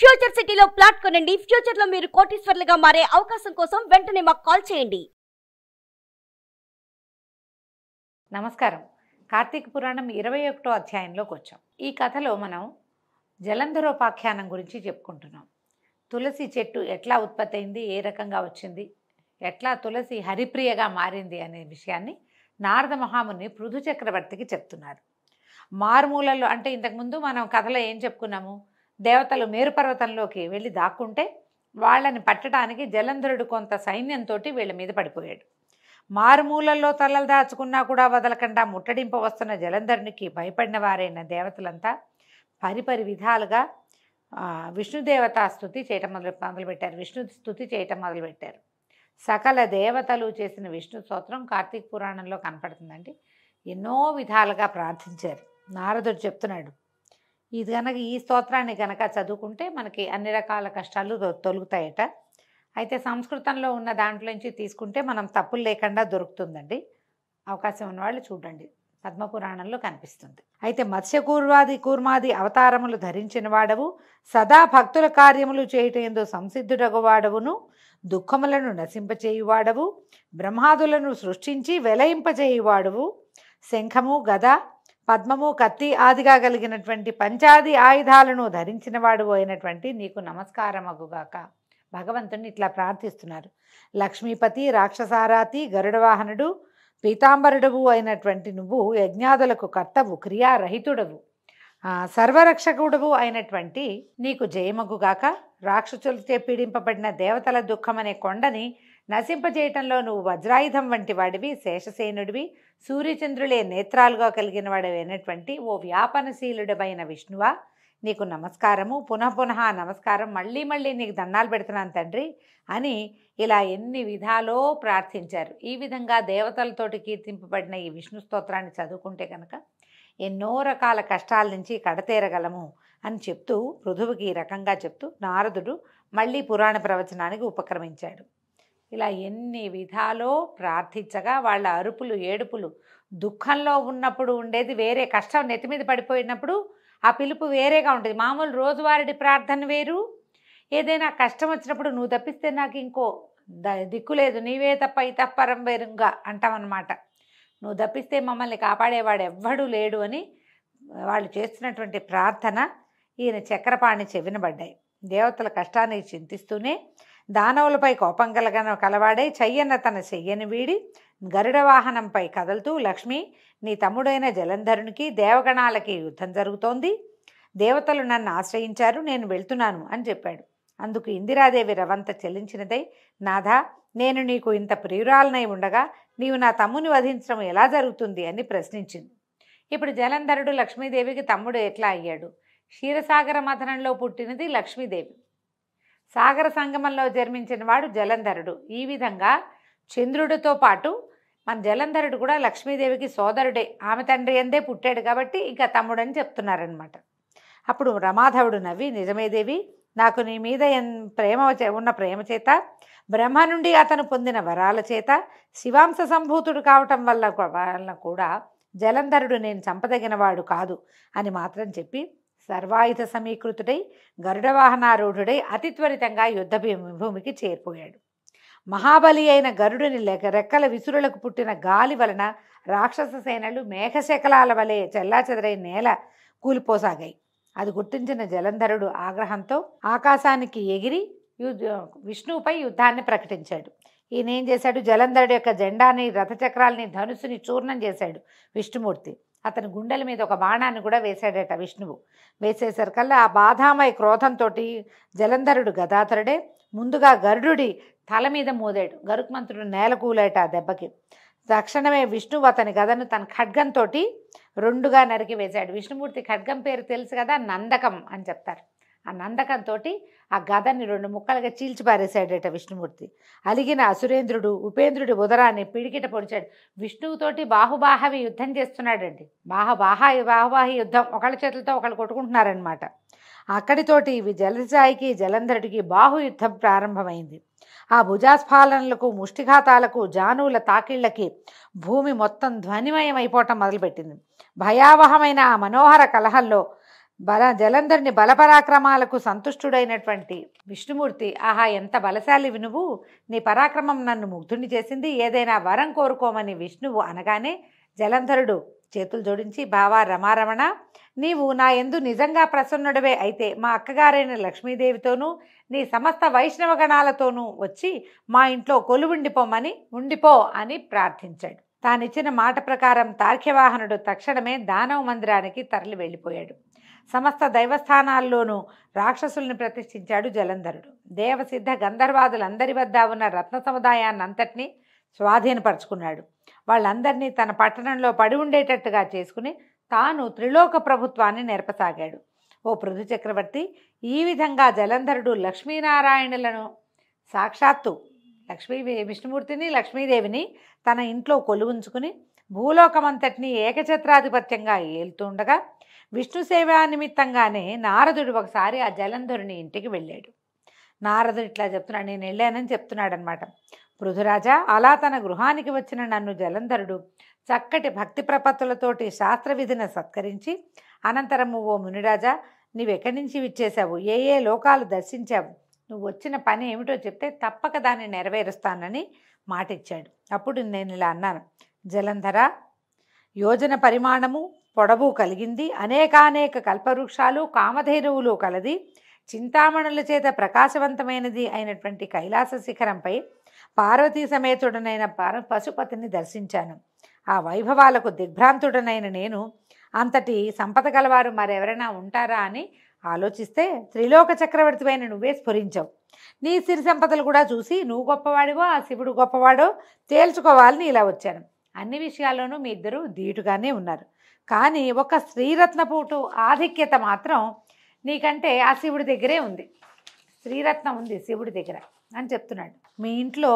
Future సిటీలో plot కొనండి. Future లో మీరు కోటీశ్వర్లుగా మారే అవకాశం కోసం వెంటనే మాకు కాల్ చేయండి. నమస్కారం. కార్తీక పురాణం 21వ అధ్యాయంలోకి వచ్చాం. ఈ కథలో మనం జలంధరోపాఖ్యానం గురించి చెప్పుకుంటున్నాం. తులసి చెట్టు ఎట్లా ఉత్పత్తి అయింది, ఏ రకంగా వచ్చింది, ఎట్లా తులసి హరిప్రియగా మారింది అనే విషయాన్ని నారద మహాముని పృథు చక్రవర్తికి చెప్తున్నారు. మారుమూలలో అంటే ఇంతకుముందు మనం కథలో ఏం చెప్పుకున్నాము, దేవతలు మేరుపర్వతంలోకి వెళ్ళి దాక్కుంటే వాళ్ళని పట్టడానికి జలంధరుడు కొంత సైన్యంతో వీళ్ళ మీద పడిపోయాడు. మారుమూలల్లో తలలు దాచుకున్నా కూడా వదలకుండా ముట్టడింప వస్తున్న జలంధరునికి భయపడిన వారైన దేవతలంతా పరిపరి విధాలుగా విష్ణుదేవత స్తుతి చేయటం మొదలుపెట్టారు. విష్ణు స్తుతి చేయటం మొదలుపెట్టారు. సకల దేవతలు చేసిన విష్ణు స్తోత్రం కార్తీక పురాణంలో కనపడుతుందండి. ఎన్నో విధాలుగా ప్రార్థించారు. నారదుడు చెప్తున్నాడు, ఇది కనుక ఈ స్తోత్రాన్ని కనుక చదువుకుంటే మనకి అన్ని రకాల కష్టాలు తొలుగుతాయట. అయితే సంస్కృతంలో ఉన్న దాంట్లోంచి తీసుకుంటే మనం తప్పులు లేకుండా దొరుకుతుందండి. అవకాశం ఉన్నవాళ్ళు చూడండి, పద్మపురాణంలో కనిపిస్తుంది. అయితే కూర్మాది అవతారములు ధరించిన వాడవు, సదా భక్తుల కార్యములు చేయటందు సంసిద్ధుడగువాడవును, దుఃఖములను నశింపచేయువాడవు, బ్రహ్మాదులను సృష్టించి వెలయింపచేయువాడవు, శంఖము గద పద్మము కత్తి ఆదిగా కలిగినటువంటి పంచాది ఆయుధాలను ధరించిన వాడు అయినటువంటి నీకు నమస్కారమగుగాక. భగవంతుని ఇట్లా ప్రార్థిస్తున్నారు. లక్ష్మీపతి, రాక్షసారాతి, గరుడవాహనుడు, పీతాంబరుడవు అయినటువంటి నువ్వు యజ్ఞాదులకు కర్తవు, క్రియారహితుడవు, సర్వరక్షకుడవు అయినటువంటి నీకు జయమగుగాక. రాక్షసులచే పీడింపబడిన దేవతల దుఃఖమనే కొండని నశింపజేయటంలో నువ్వు వజ్రాయుధం వంటి వాడివి, శేషసేనుడివి, సూర్యచంద్రులే నేత్రాలుగా కలిగిన వాడివైనటువంటి ఓ వ్యాపనశీలుడమైన విష్ణువా నీకు నమస్కారము, పునః నమస్కారం, మళ్ళీ నీకు దండాలు పెడుతున్నాను తండ్రి అని ఇలా ఎన్ని విధాలో ప్రార్థించారు. ఈ విధంగా దేవతలతోటి కీర్తింపబడిన ఈ విష్ణు స్తోత్రాన్ని చదువుకుంటే కనుక ఎన్నో రకాల కష్టాల నుంచి కడతేరగలము అని చెప్తూ పృథువుకి ఈ రకంగా చెప్తూ నారదుడు మళ్ళీ పురాణ ప్రవచనానికి ఉపక్రమించాడు. ఇలా ఎన్ని విధాలో ప్రార్థించగా వాళ్ళ అరుపులు ఏడుపులు, దుఃఖంలో ఉన్నప్పుడు ఉండేది వేరే, కష్టం నెత్తి మీద పడిపోయినప్పుడు ఆ పిలుపు వేరేగా ఉంటుంది. మామూలు రోజువారీ ప్రార్థన వేరు, ఏదైనా కష్టం వచ్చినప్పుడు నువ్వు తప్పిస్తే నాకు ఇంకో దిక్కు లేదు, నీవే తప్ప ఇతపరం వేరుగా అంటామన్నమాట. నువ్వు తప్పిస్తే మమ్మల్ని కాపాడేవాడు ఎవ్వడూ లేడు అని వాళ్ళు చేస్తున్నటువంటి ప్రార్థన ఈయన చక్రపాణి చెవినబడ్డాయి. దేవతల కష్టాన్ని చింతిస్తూనే దానవులపై కోపం కలవాడై చెయ్యన్న తన చెయ్యని వీడి గరుడ వాహనంపై కదులుతూ, లక్ష్మి నీ తమ్ముడైన జలంధరునికి దేవగణాలకి యుద్ధం జరుగుతోంది, దేవతలు నన్ను ఆశ్రయించారు, నేను వెళ్తున్నాను అని చెప్పాడు. అందుకు ఇందిరాదేవి రవంత చెల్లించినదై, నాథా నేను నీకు ఇంత ప్రియురాలనై ఉండగా నీవు నా తమ్ముని వధించడం ఎలా జరుగుతుంది అని ప్రశ్నించింది. ఇప్పుడు జలంధరుడు లక్ష్మీదేవికి తమ్ముడు ఎట్లా అయ్యాడు? క్షీరసాగర మథనంలో పుట్టినది లక్ష్మీదేవి, సాగర సంగమంలో జన్మించిన వాడు జలంధరుడు. ఈ విధంగా చంద్రుడితో పాటు మన జలంధరుడు కూడా లక్ష్మీదేవికి సోదరుడే, ఆమె తండ్రి అందే పుట్టాడు కాబట్టి ఇంకా తమ్ముడని చెప్తున్నారనమాట. అప్పుడు రమాధవుడు నవ్వి, నిజమే దేవి, నాకు నీ మీద ఉన్న ప్రేమ చేత, బ్రహ్మ నుండి అతను పొందిన వరాల చేత, శివాంశ సంభూతుడు కావటం వల్ల కూడా జలంధరుడు నేను చంపదగినవాడు కాదు అని మాత్రం చెప్పి సర్వాయుధ సమీకృతుడై గరుడవాహనారూఢుడై అతి త్వరితంగా యుద్ధ భూమికి చేరిపోయాడు. మహాబలి అయిన గరుడుని రెక్కల విసురులకు పుట్టిన గాలి వలన రాక్షస సేనలు మేఘశకలాల వలె చెల్లాచెదరై నేల కూలిపోసాగాయి. అది గుర్తించిన జలంధరుడు ఆగ్రహంతో ఆకాశానికి ఎగిరి విష్ణువుపై యుద్ధాన్ని ప్రకటించాడు. ఈయన ఏం చేశాడు, జలంధరుడు యొక్క జెండాని, రథచక్రాలని, ధనుసుని చూర్ణం చేశాడు విష్ణుమూర్తి. అతని గుండెల మీద ఒక బాణాన్ని కూడా వేశాడట విష్ణువు. వేసేసరికల్లా ఆ బాధామయ క్రోధంతో జలంధరుడు గదాధరుడే ముందుగా గరుడుడి తల మీద మోదాడు. గరుత్మంతుడు నేల కూలేట ఆ దెబ్బకి. తక్షణమే విష్ణువు అతని గదను తన ఖడ్గంతో రెండుగా నరికి వేశాడు. విష్ణుమూర్తి ఖడ్గం పేరు తెలుసు కదా, నందకం అని చెప్తారు. ఆ నందకంతో ఆ గదని రెండు ముక్కలుగా చీల్చిపారేశాడట విష్ణుమూర్తి. అలిగిన అసురేంద్రుడు ఉపేంద్రుడి ఉదరాన్ని పిడికిట పొడిచాడు. విష్ణువుతోటి బాహుబాహవి యుద్ధం చేస్తున్నాడండి. బాహుబాహి యుద్ధం, ఒకళ్ళ చేతులతో ఒకళ్ళు కొట్టుకుంటున్నారనమాట. అక్కడితోటి జలసాయికి జలంధరుడికి బాహుయుద్ధం ప్రారంభమైంది. ఆ భుజాస్ఫాలనలకు, ముష్టిఘాతాలకు, జానువుల తాకిళ్లకి భూమి మొత్తం ధ్వనిమయం అయిపోవటం మొదలుపెట్టింది. భయావహమైన ఆ మనోహర కలహంలో జలంధరుని బలపరాక్రమాలకు సంతుష్టుడైనటువంటి విష్ణుమూర్తి, ఆహా ఎంత బలశాలివి నువ్వు, నీ పరాక్రమం నన్ను ముగ్ధుని చేసింది, ఏదైనా వరం కోరుకోమని విష్ణువు అనగానే జలంధరుడు చేతులు జోడించి, బావా రమారమణ, నీవు నా యందు నిజంగా ప్రసన్నుడవే అయితే మా అక్కగారైన లక్ష్మీదేవితోనూ నీ సమస్త వైష్ణవ గణాలతోనూ వచ్చి మా ఇంట్లో ఉండిపో అని ప్రార్థించాడు. తానిచ్చిన మాట ప్రకారం తార్క్యవాహనుడు తక్షణమే దానవ మందిరానికి తరలి వెళ్ళిపోయాడు. సమస్త దైవస్థానాల్లోనూ రాక్షసుల్ని ప్రతిష్ఠించాడు జలంధరుడు. దేవసిద్ధ గంధర్వాదులందరి వద్ద ఉన్న రత్న సముదాయాన్నంతటినీ స్వాధీనపరుచుకున్నాడు. వాళ్ళందరినీ తన పట్టణంలో పడి ఉండేటట్టుగా చేసుకుని తాను త్రిలోక ప్రభుత్వాన్ని నెరపసాగాడు. ఓ పృథు చక్రవర్తి, ఈ విధంగా జలంధరుడు లక్ష్మీనారాయణులను సాక్షాత్తు విష్ణుమూర్తిని లక్ష్మీదేవిని తన ఇంట్లో కొలువుంచుకుని భూలోకమంతటినీ ఏకఛత్రాధిపత్యంగా ఏలుతుండగా విష్ణు సేవా నిమిత్తంగానే నారదుడు ఒకసారి ఆ జలంధరుని ఇంటికి వెళ్ళాడు. నారదుడు ఇట్లా చెప్తున్నాడు, నేను వెళ్ళానని చెప్తున్నాడనమాట. పృథురాజా, అలా తన గృహానికి వచ్చిన నన్ను జలంధరుడు చక్కటి భక్తి ప్రపత్తులతోటి శాస్త్రవిధిని సత్కరించి, అనంతరము ఓ మునిరాజా, నీవెక్కడి నుంచి విచ్చేశావు, ఏ ఏ లోకాలు దర్శించావు, నువ్వు వచ్చిన పని ఏమిటో చెప్తే తప్పక దాన్ని నెరవేరుస్తానని మాటిచ్చాడు. అప్పుడు నేను ఇలా అన్నాను, జలంధర, యోజన పరిమాణము పొడవు కలిగింది, అనేకానేక కల్పవృక్షాలు కామధేనువులు కలది, చింతామణుల చేత ప్రకాశవంతమైనది అయినటువంటి కైలాస శిఖరంపై పార్వతీ సమేతుడనైన పశుపతిని దర్శించాను. ఆ వైభవాలకు దిగ్భ్రాంతుడనైన నేను అంతటి సంపద గలవారు మరెవరైనా ఉంటారా అని ఆలోచిస్తే త్రిలోక చక్రవర్తిపైన నువ్వే స్ఫురించావు. నీ సిరి సంపదలు కూడా చూసి నువ్వు గొప్పవాడివో ఆ శివుడు గొప్పవాడో తేల్చుకోవాలని ఇలా వచ్చాను. అన్ని విషయాల్లోనూ మీ ఇద్దరు ధీటుగానే ఉన్నారు, కానీ ఒక స్త్రీరత్నపుటు ఆధిక్యత మాత్రం నీకంటే ఆ శివుడి దగ్గరే ఉంది. స్త్రీరత్నం ఉంది శివుడి దగ్గర అని చెప్తున్నాడు. మీ ఇంట్లో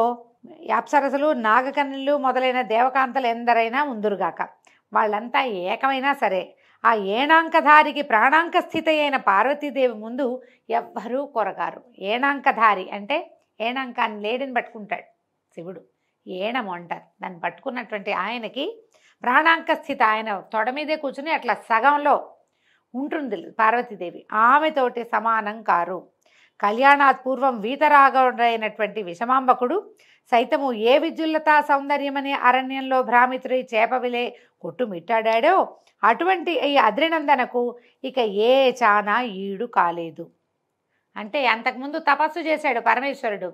అప్సరసలు నాగకన్యలు మొదలైన దేవకాంతలు ఎందరైనా ఉందురుగాక, వాళ్ళంతా ఏకమైనా సరే ఆ ఏణాంకధారికి ప్రాణాంక స్థితి అయిన పార్వతీదేవి ముందు ఎవ్వరూ కొరగారు. ఏణాంకధారి అంటే ఏణాంకాన్ని లేడిని పట్టుకుంటాడు శివుడు, ఏణము అంటారు దాన్ని పట్టుకున్నటువంటి ఆయనకి ప్రాణాంక స్థితి, ఆయన తొడ మీదే కూర్చుని అట్లా సగంలో ఉంటుంది పార్వతీదేవి, ఆమెతోటి సమానం కారు. కళ్యాణాత్ పూర్వం వీతరాగైనటువంటి విషమాంబకుడు సైతము ఏ విద్యుల్లతా సౌందర్యమనే అరణ్యంలో భ్రామితుడై చేపవిలే కొట్టుమిట్టాడాడో అటువంటి ఈ అద్రినందనకు ఇక ఏ చానా ఈడు కాలేదు. అంటే అంతకుముందు తపస్సు చేశాడు పరమేశ్వరుడు,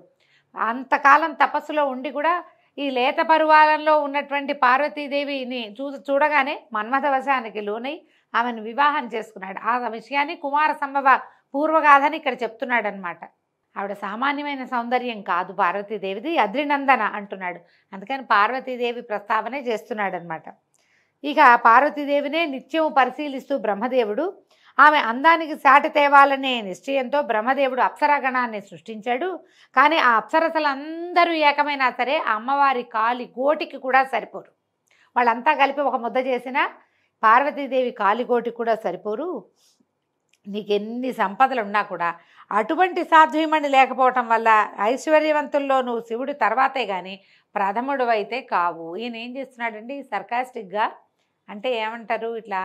అంతకాలం తపస్సులో ఉండి కూడా ఈ లేత పరువాలంలో ఉన్నటువంటి పార్వతీదేవిని చూడగానే మన్మథవశానికి లోనై ఆమెను వివాహం చేసుకున్నాడు. ఆ విషయాన్ని కుమార సంభవ పూర్వగాథని ఇక్కడ చెప్తున్నాడు అనమాట. ఆవిడ సామాన్యమైన సౌందర్యం కాదు పార్వతీదేవిది, అద్రినందన అంటున్నాడు. అందుకని పార్వతీదేవి ప్రస్తావనే చేస్తున్నాడు అనమాట. ఇక పార్వతీదేవినే నిత్యం పరిశీలిస్తూ బ్రహ్మదేవుడు ఆమె అందానికి సాటి తేవాలనే నిశ్చయంతో బ్రహ్మదేవుడు అప్సరాగణాన్ని సృష్టించాడు. కానీ ఆ అప్సరసలందరూ ఏకమైనా సరే ఆ అమ్మవారి కాలి గోటికి కూడా సరిపోరు. వాళ్ళంతా కలిపి ఒక ముద్ద చేసిన పార్వతీదేవి కాలిగోటికి కూడా సరిపోరు. నీకెన్ని సంపదలు ఉన్నా కూడా అటువంటి సాధ్వీమణి లేకపోవటం వల్ల ఐశ్వర్యవంతుల్లో నువ్వు శివుడి తర్వాతే కానీ ప్రథముడు అయితే కావు. ఈయన ఏం చేస్తున్నాడండి సర్కాస్టిక్గా, అంటే ఏమంటారు, ఇట్లా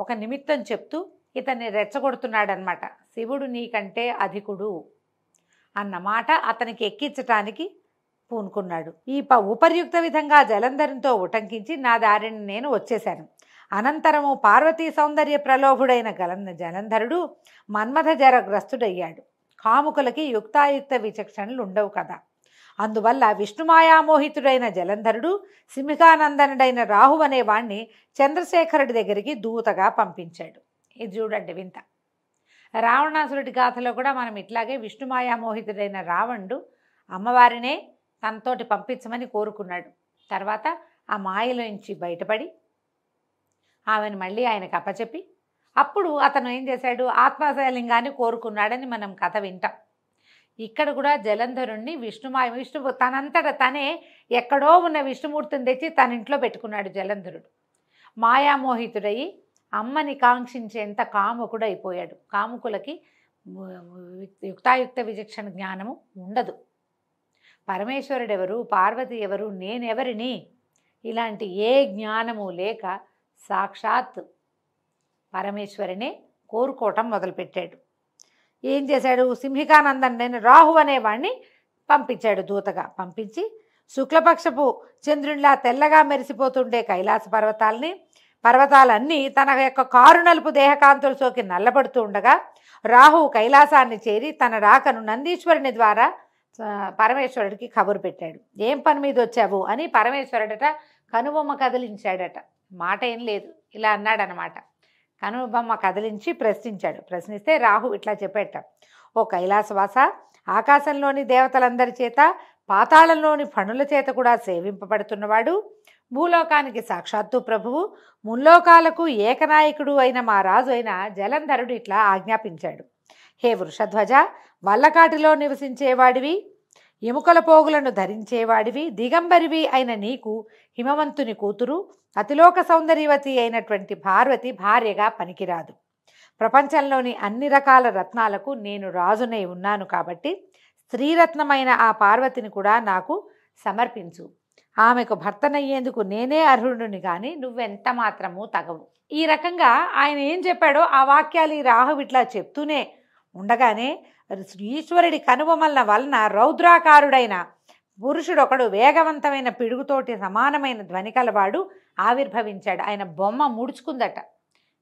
ఒక నిమిత్తం చెప్తూ ఇతన్ని రెచ్చగొడుతున్నాడనమాట. శివుడు నీకంటే అధికుడు అన్నమాట అతనికి ఎక్కించటానికి పూనుకున్నాడు. ఈ ఉపర్యుక్త విధంగా జలంధరంతో ఉటంకించి నా దారిని నేను వచ్చేశాను. అనంతరము పార్వతీ సౌందర్య ప్రలోభుడైన జలంధరుడు మన్మథ జరగ్రస్తుడయ్యాడు. కాముకులకి యుక్తాయుక్త విచక్షణలు ఉండవు కదా. అందువల్ల విష్ణుమాయామోహితుడైన జలంధరుడు సింహికానందనుడైన రాహు అనేవాణ్ణి చంద్రశేఖరుడి దగ్గరికి దూతగా పంపించాడు. ఇది చూడండి వింత. రావణాసురుడి గాథలో కూడా మనం ఇట్లాగే విష్ణుమాయామోహితుడైన రావణుడు అమ్మవారినే తనతోటి పంపించమని కోరుకున్నాడు. తర్వాత ఆ మాయలోంచి బయటపడి ఆమెను మళ్ళీ ఆయనకు అప్పచెప్పి అప్పుడు అతను ఏం చేశాడు, ఆత్మశలింగాన్ని కోరుకున్నాడని మనం కథ వింటాం. ఇక్కడ కూడా జలంధరుణ్ణి విష్ణు తనంతట తనే ఎక్కడో ఉన్న విష్ణుమూర్తిని తెచ్చి తన ఇంట్లో పెట్టుకున్నాడు జలంధరుడు. మాయామోహితుడయి అమ్మని కాంక్షించేంత కాముకుడు అయిపోయాడు. కాముకులకి యుక్తాయుక్త విచక్షణ జ్ఞానము ఉండదు. పరమేశ్వరుడెవరు, పార్వతి ఎవరు, నేనెవరిని, ఇలాంటి ఏ జ్ఞానము లేక సాక్షాత్ పరమేశ్వరినే కోరుకోవటం మొదలుపెట్టాడు. ఏం చేశాడు? సింహికానందన్ నేను రాహు అనేవాడిని పంపించాడు. దూతగా పంపించి శుక్లపక్షపు చంద్రునిలా తెల్లగా మెరిసిపోతుండే కైలాస పర్వతాలన్నీ తన యొక్క కారు నలుపు దేహకాంతులు సోకి నల్లబడుతూ ఉండగా రాహువు కైలాసాన్ని చేరి తన రాకను నందీశ్వరుని ద్వారా పరమేశ్వరుడికి కబురు పెట్టాడు. ఏం పని మీద వచ్చావు అని పరమేశ్వరుడట కనుబొమ్మ కదిలించాడట. మాట ఏం లేదు, ఇలా అన్నాడనమాట. కనుబొమ్మ కదిలించి ప్రశ్నించాడు. ప్రశ్నిస్తే రాహు ఇట్లా చెప్పేట, ఓ కైలాసవాస, ఆకాశంలోని దేవతలందరి చేత పాతాళంలోని ఫణుల చేత కూడా సేవింపబడుతున్నవాడు, భూలోకానికి సాక్షాత్తు ప్రభువు, ముల్లోకాలకు ఏకనాయకుడు అయిన మా రాజు అయిన జలంధరుడు ఇట్లా ఆజ్ఞాపించాడు. హే వృషధ్వజ, వల్లకాటిలో నివసించేవాడివి, ఎముకల పోగులను ధరించేవాడివి, దిగంబరివి అయిన నీకు హిమవంతుని కూతురు అతిలోక సౌందర్యవతి అయినటువంటి పార్వతి భార్యగా పనికిరాదు. ప్రపంచంలోని అన్ని రకాల రత్నాలకు నేను రాజునై ఉన్నాను కాబట్టి స్త్రీరత్నమైన ఆ పార్వతిని కూడా నాకు సమర్పించు. ఆమెకు భర్తనయ్యేందుకు నేనే అర్హుడిని కానీ నువ్వెంత మాత్రము తగవు. ఈ రకంగా ఆయన ఏం చెప్పాడో ఆ వాక్యాలు ఈ రాహు ఇట్లా చెప్తూనే ఉండగానే ఈశ్వరుడి కనుబొమల వలన రౌద్రాకారుడైన పురుషుడొకడు వేగవంతమైన పిడుగుతోటి సమానమైన ధ్వని కలవాడు ఆవిర్భవించాడు. ఆయన బొమ్మ ముడుచుకుందట.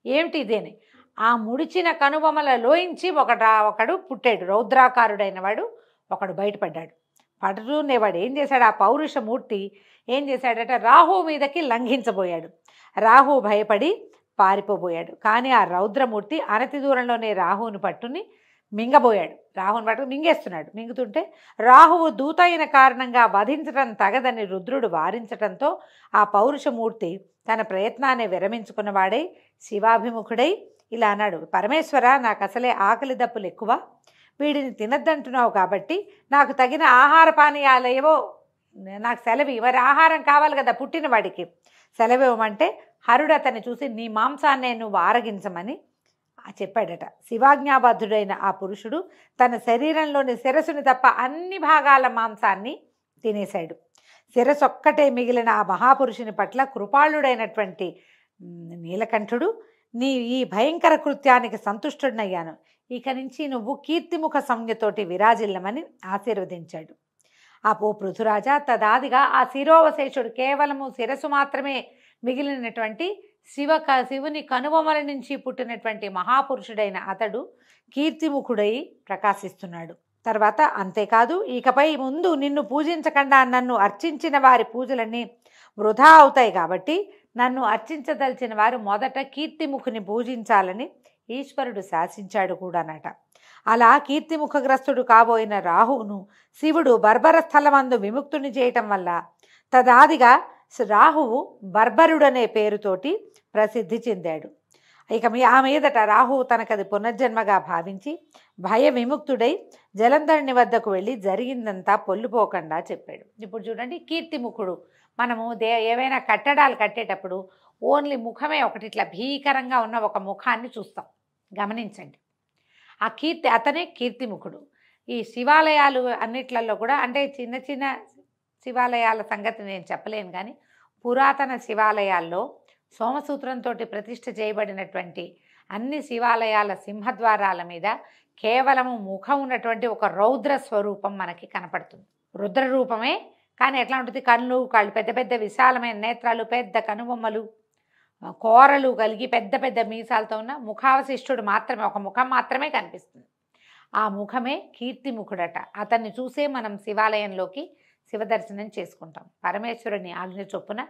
ఏమిటి ఇదేని? ఆ ముడిచిన కనుబొమలలోంచి ఒకడు పుట్టాడు. రౌద్రాకారుడైన వాడు ఒకడు బయటపడ్డాడు. పడుతూనేవాడు ఏం చేశాడు? ఆ పౌరుషమూర్తి ఏం చేశాడట? రాహు మీదకి లంఘించబోయాడు. రాహు భయపడి పారిపోబోయాడు. కానీ ఆ రౌద్రమూర్తి అనతి దూరంలోనే రాహువుని పట్టుని మింగబోయాడు. రాహుని పట్టుకు మింగేస్తున్నాడు. మింగుతుంటే రాహువు దూత అయిన కారణంగా వధించటం తగదని రుద్రుడు వారించటంతో ఆ పౌరుషమూర్తి తన ప్రయత్నాన్ని విరమించుకున్నవాడై శివాభిముఖుడై ఇలా అన్నాడు, పరమేశ్వర, నాకు అసలే ఆకలి దప్పులు ఎక్కువ, వీడిని తినద్దంటున్నావు కాబట్టి నాకు తగిన ఆహార పానీయాలు ఏవో నాకు సెలవి, మరి ఆహారం కావాలి కదా పుట్టిన వాడికి, సెలవివ్వమంటే హరుడు అతన్ని చూసి నీ మాంసాన్నే నువ్వు ఆరగించమని చెప్పాడట. శివాజ్ఞాబద్ధుడైన ఆ పురుషుడు తన శరీరంలోని శిరస్సుని తప్ప అన్ని భాగాల మాంసాన్ని తినేశాడు. శిరస్సు ఒక్కటే మిగిలిన ఆ మహాపురుషుని పట్ల కృపాళుడైనటువంటి నీలకంఠుడు, నీ ఈ భయంకర కృత్యానికి సంతుష్టుడనయ్యాను, ఇక నుంచి నువ్వు కీర్తిముఖ సంజ్ఞతోటి విరాజిల్లమని ఆశీర్వదించాడు. ఆ పృథురాజా, తదాదిగా ఆ శిరోవశేషుడు కేవలము శిరస్సు మాత్రమే మిగిలినటువంటి శివుని కనుబొమల నుంచి పుట్టినటువంటి మహాపురుషుడైన అతడు కీర్తిముఖుడై ప్రకాశిస్తున్నాడు. తర్వాత అంతేకాదు, ఇకపై ముందు నిన్ను పూజించకుండా నన్ను అర్చించిన వారి పూజలన్నీ వృధా అవుతాయి కాబట్టి నన్ను అర్చించదలిచిన వారు మొదట కీర్తిముఖుని పూజించాలని ఈశ్వరుడు శాసించాడు కూడానట. అలా కీర్తిముఖగ్రస్తుడు కాబోయిన రాహువును శివుడు బర్బర స్థలమందు విముక్తుని చేయటం వల్ల తదాదిగా రాహువు బర్బరుడనే పేరుతోటి ప్రసిద్ధి చెందాడు. ఇక ఆ మీదట రాహువు తనకది పునర్జన్మగా భావించి భయ విముక్తుడై జలంధరుని వద్దకు వెళ్ళి జరిగిందంతా పొల్లుపోకుండా చెప్పాడు. ఇప్పుడు చూడండి, కీర్తిముఖుడు, మనము ఏవైనా కట్టడాలు కట్టేటప్పుడు ఓన్లీ ముఖమే ఒకటి ఇట్లా భీకరంగా ఉన్న ఒక ముఖాన్ని చూస్తాం. గమనించండి, ఆ అతనే కీర్తిముఖుడు. ఈ శివాలయాలు అన్నిట్లలో కూడా, అంటే చిన్న చిన్న శివాలయాల సంగతి నేను చెప్పలేను కానీ పురాతన శివాలయాల్లో సోమసూత్రంతో ప్రతిష్ఠ చేయబడినటువంటి అన్ని శివాలయాల సింహద్వారాల మీద కేవలము ముఖం ఉన్నటువంటి ఒక రౌద్ర స్వరూపం మనకి కనపడుతుంది. రుద్ర రూపమే, కానీ ఎట్లా ఉంటుంది? కళ్ళు, పెద్ద పెద్ద విశాలమైన నేత్రాలు, పెద్ద కనుబొమ్మలు, కోరలు కలిగి పెద్ద పెద్ద మీసాలతో ఉన్న ముఖావశిష్టుడు మాత్రమే, ఒక ముఖం మాత్రమే కనిపిస్తుంది. ఆ ముఖమే కీర్తిముఖుడట. అతన్ని చూసే మనం శివాలయంలోకి శివదర్శనం చేసుకుంటాం. పరమేశ్వరుని ఆజ్ఞ చొప్పున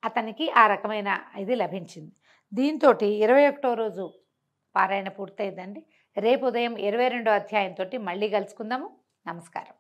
అతనికి ఆ రకమైన ఇది లభించింది. దీంతో 21వ రోజు పారాయణ పూర్తయిందండి. రేపు ఉదయం 22వ అధ్యాయంతో మళ్ళీ కలుసుకుందాము. నమస్కారం.